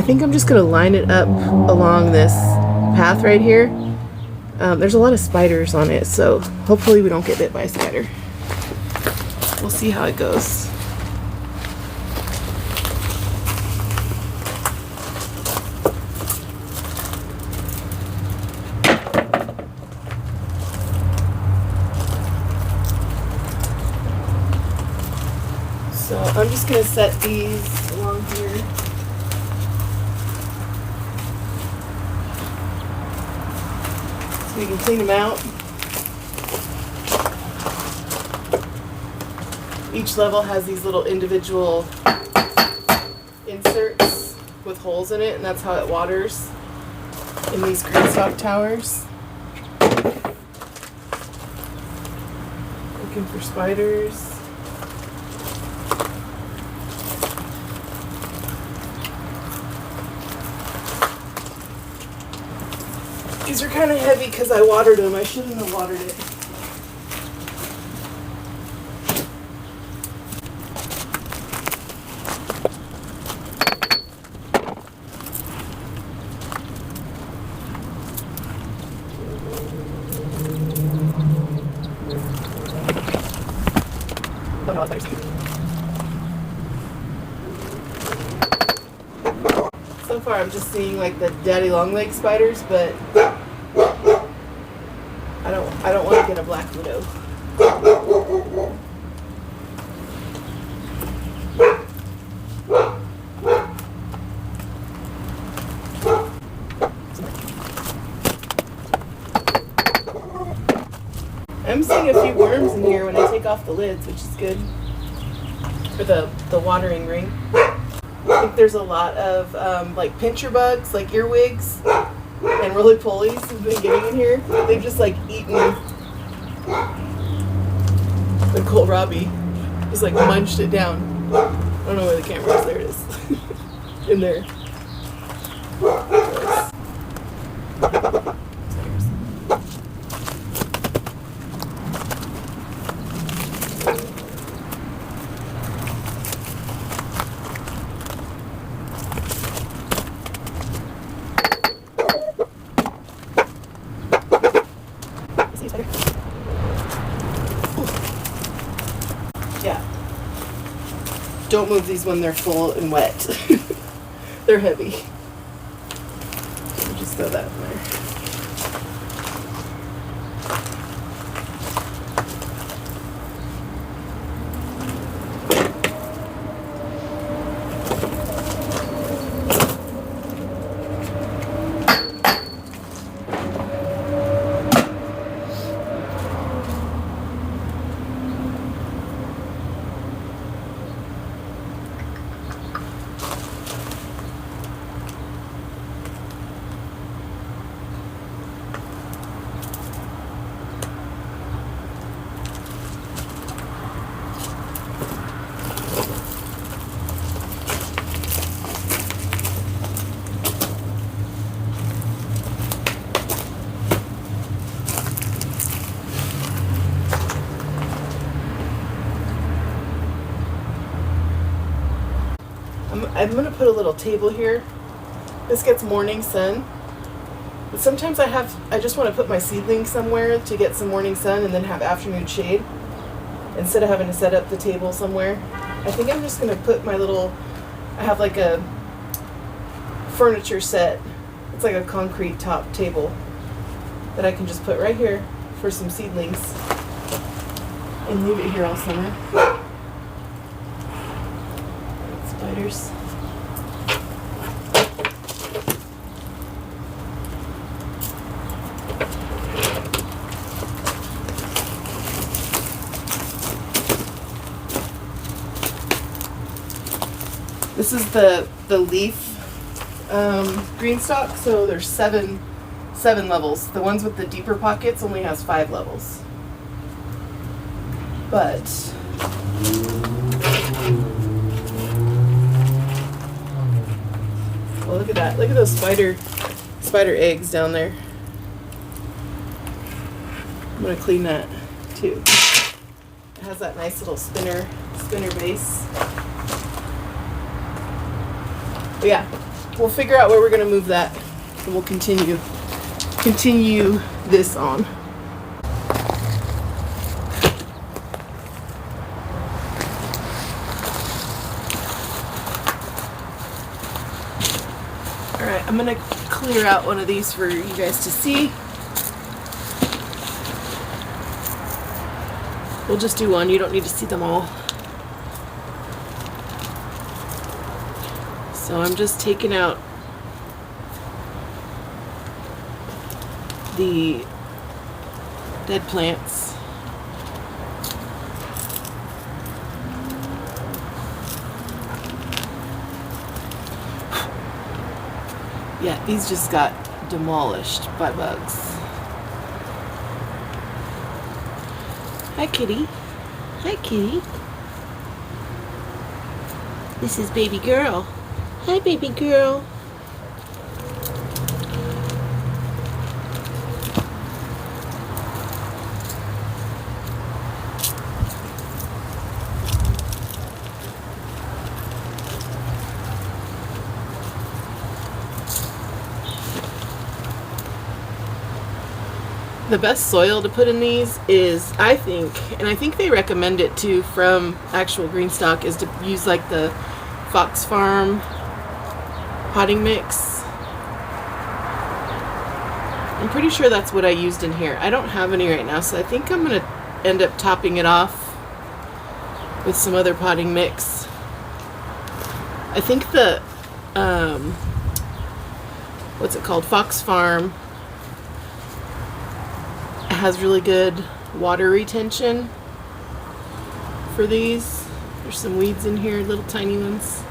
think I'm just going to line it up along this path right here. There's a lot of spiders on it, so hopefully we don't get bit by a spider. We'll see how it goes. So I'm just going to set these along here. So we can clean them out. Each level has these little individual inserts with holes in it, and that's how it waters in these Greenstalk towers. Looking for spiders. These are kind of heavy because I watered them. I shouldn't have watered it. So far I'm just seeing like the daddy longleg spiders, but I don't want to get a black widow. I'm seeing a few worms in here when I take off the lids, which is good for the watering ring. I think there's a lot of like pincher bugs, like earwigs, and roly polies have been getting in here. They've just like eaten the kohlrabi, just like munched it down. I don't know where the camera is. There it is. In there. Yeah. Don't move these when they're full and wet. They're heavy. So just throw that in there. I'm going to put a little table here. This gets morning sun. But sometimes I just want to put my seedlings somewhere to get some morning sun and then have afternoon shade instead of having to set up the table somewhere. I think I'm just going to put my little, I have like a furniture set. It's like a concrete top table that I can just put right here for some seedlings and leave it here all summer. Spiders. This is the leaf Greenstalk, so there's seven levels. The ones with the deeper pockets only has 5 levels. But well, look at that. Look at those spider eggs down there. I'm gonna clean that too. It has that nice little spinner base. But yeah, we'll figure out where we're gonna move that, and we'll continue this on. All right, I'm gonna clear out one of these for you guys to see. We'll just do one. You don't need to see them all. So I'm just taking out the dead plants. Yeah, these just got demolished by bugs. Hi, kitty. Hi, kitty. This is baby girl. Hi, baby girl. The best soil to put in these is, I think, and I think they recommend it too from actual Greenstalk, is to use like the Fox Farm potting mix. I'm pretty sure that's what I used in here. I don't have any right now, so I think I'm going to end up topping it off with some other potting mix. I think the, what's it called? Fox Farm has really good water retention for these. There's some weeds in here, little tiny ones.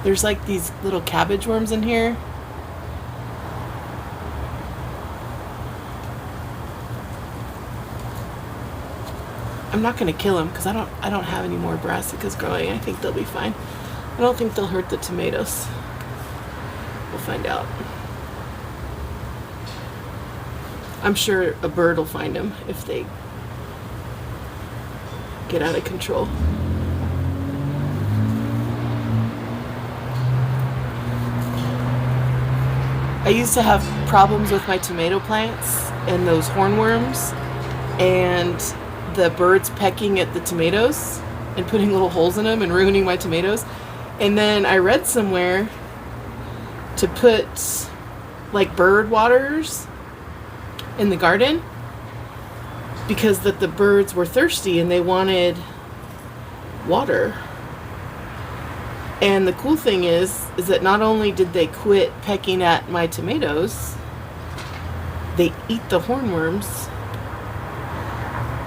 There's like these little cabbage worms in here. I'm not going to kill them because I don't have any more brassicas growing. I think they'll be fine. I don't think they'll hurt the tomatoes. We'll find out. I'm sure a bird will find them if they get out of control. I used to have problems with my tomato plants and those hornworms and the birds pecking at the tomatoes and putting little holes in them and ruining my tomatoes. And then I read somewhere to put like bird waters in the garden because that the birds were thirsty and they wanted water. And the cool thing is that not only did they quit pecking at my tomatoes, they eat the hornworms.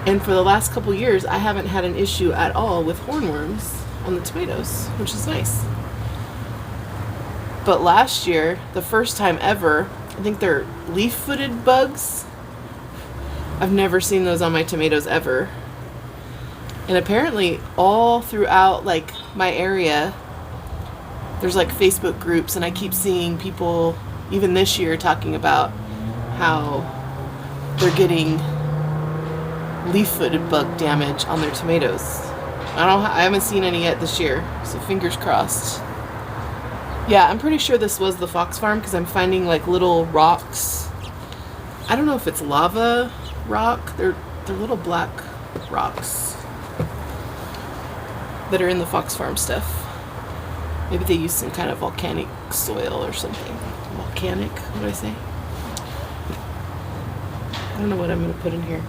And for the last couple years, I haven't had an issue at all with hornworms on the tomatoes, which is nice. But last year, the first time ever, I think they're leaf-footed bugs. I've never seen those on my tomatoes ever. And apparently all throughout like my area, there's like Facebook groups, and I keep seeing people, even this year, talking about how they're getting leaf-footed bug damage on their tomatoes. I haven't seen any yet this year, so fingers crossed. Yeah, I'm pretty sure this was the Fox Farm because I'm finding like little rocks. I don't know if it's lava rock. They're little black rocks that are in the Fox Farm stuff. Maybe they use some kind of volcanic soil or something. Volcanic? What did I say? I don't know what I'm going to put in here.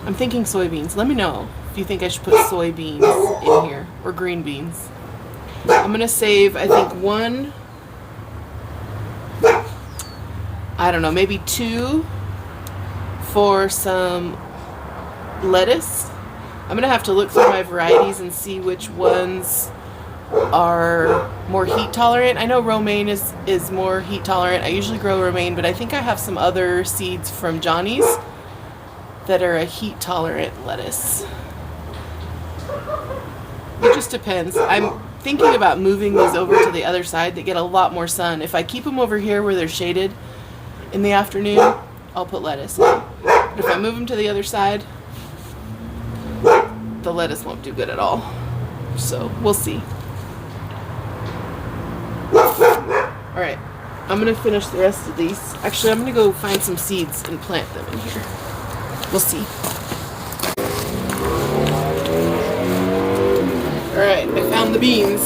I'm thinking soybeans. Let me know if you think I should put soybeans in here or green beans. I'm going to save, I think, one, I don't know, maybe two for some lettuce. I'm going to have to look through my varieties and see which ones are more heat tolerant. I know romaine is more heat tolerant. I usually grow romaine, but I think I have some other seeds from Johnny's that are a heat tolerant lettuce. It just depends. I'm thinking about moving these over to the other side. They get a lot more sun. If I keep them over here where they're shaded in the afternoon, I'll put lettuce in. But if I move them to the other side, the lettuce won't do good at all. So we'll see. Alright, I'm going to finish the rest of these. Actually, I'm going to go find some seeds and plant them in here. We'll see. Alright, I found the beans.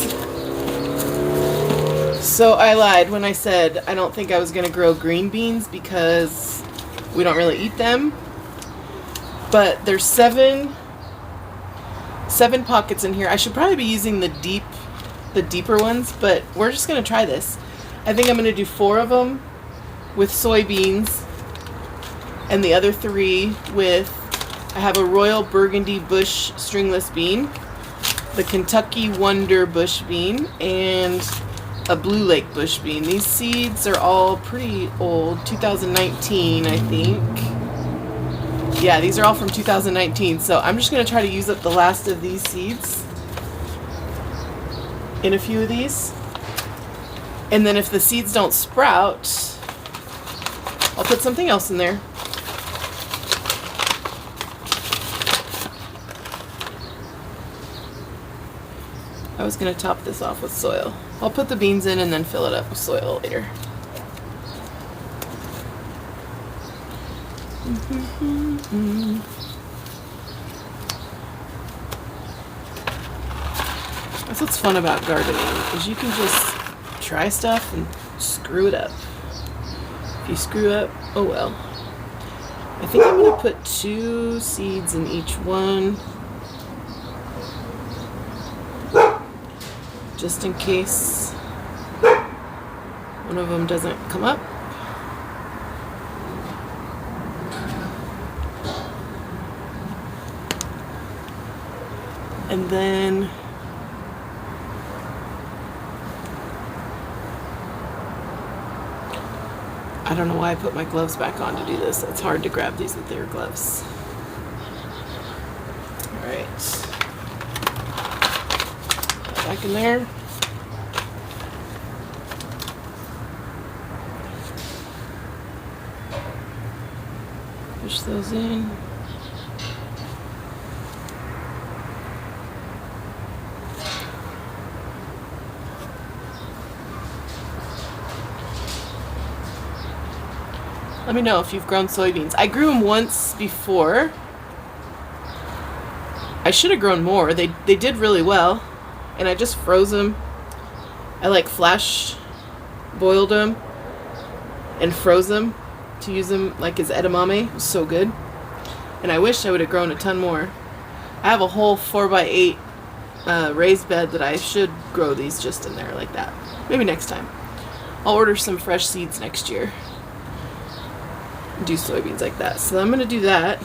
So I lied when I said I don't think I was going to grow green beans because we don't really eat them. But there's seven pockets in here. I should probably be using the deeper ones, but we're just going to try this. I think I'm going to do 4 of them with soybeans and the other 3 with, I have a Royal Burgundy Bush stringless bean, the Kentucky Wonder bush bean, and a Blue Lake bush bean. These seeds are all pretty old, 2019 I think. Yeah, these are all from 2019, so I'm just going to try to use up the last of these seeds in a few of these. And then if the seeds don't sprout, I'll put something else in there. I was going to top this off with soil. I'll put the beans in and then fill it up with soil later. That's what's fun about gardening, is you can just try stuff and screw it up. If you screw up, oh well. I think I'm going to put 2 seeds in each one, just in case one of them doesn't come up. And then I don't know why I put my gloves back on to do this. It's hard to grab these with their gloves. Alright. Back in there. Push those in. Let me know if you've grown soybeans. I grew them once before. I should have grown more. They did really well. And I just froze them. I like flash boiled them and froze them to use them like as edamame. It was so good. And I wish I would have grown a ton more. I have a whole 4x8 raised bed that I should grow these just in there like that. Maybe next time. I'll order some fresh seeds next year. Do soybeans like that. So I'm going to do that.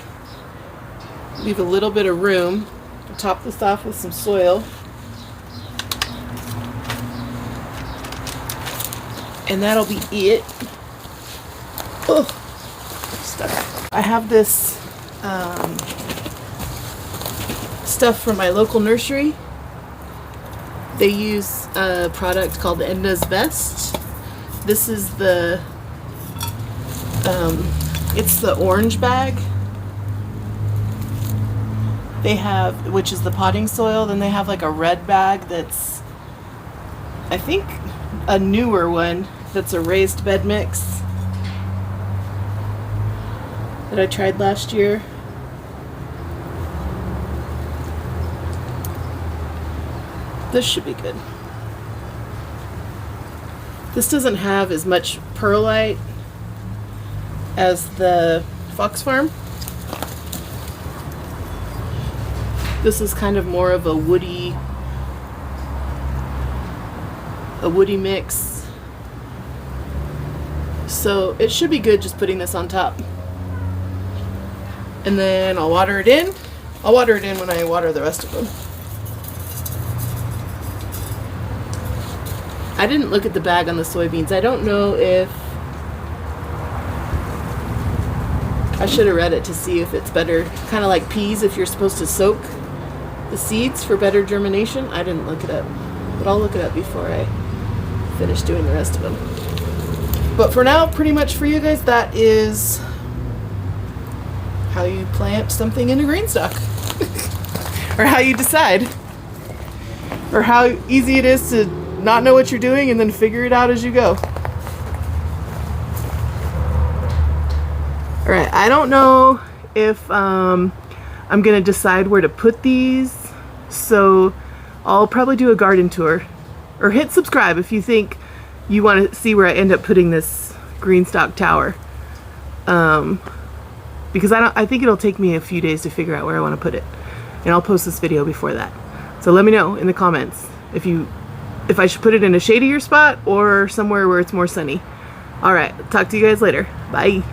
Leave a little bit of room. I'll top this off with some soil. And that'll be it. Oh, stuck. I have this stuff from my local nursery. They use a product called Edna's Best. This is the it's the orange bag. They have, which is the potting soil. Then they have like a red bag that's, I think, a newer one that's a raised bed mix that I tried last year. This should be good. This doesn't have as much perlite as the Fox Farm. This is kind of more of a woody mix. So it should be good just putting this on top. And then I'll water it in. I'll water it in when I water the rest of them. I didn't look at the bag on the soybeans. I don't know if I should have read it to see if it's better, kind of like peas, if you're supposed to soak the seeds for better germination. I didn't look it up, but I'll look it up before I finish doing the rest of them. But for now, pretty much for you guys, that is how you plant something in a Greenstalk. Or how you decide. Or how easy it is to not know what you're doing and then figure it out as you go. Alright, I don't know if I'm going to decide where to put these, so I'll probably do a garden tour. Or hit subscribe if you think you want to see where I end up putting this Greenstalk tower. Because I think it'll take me a few days to figure out where I want to put it. And I'll post this video before that. So let me know in the comments if I should put it in a shadier spot or somewhere where it's more sunny. Alright, talk to you guys later. Bye.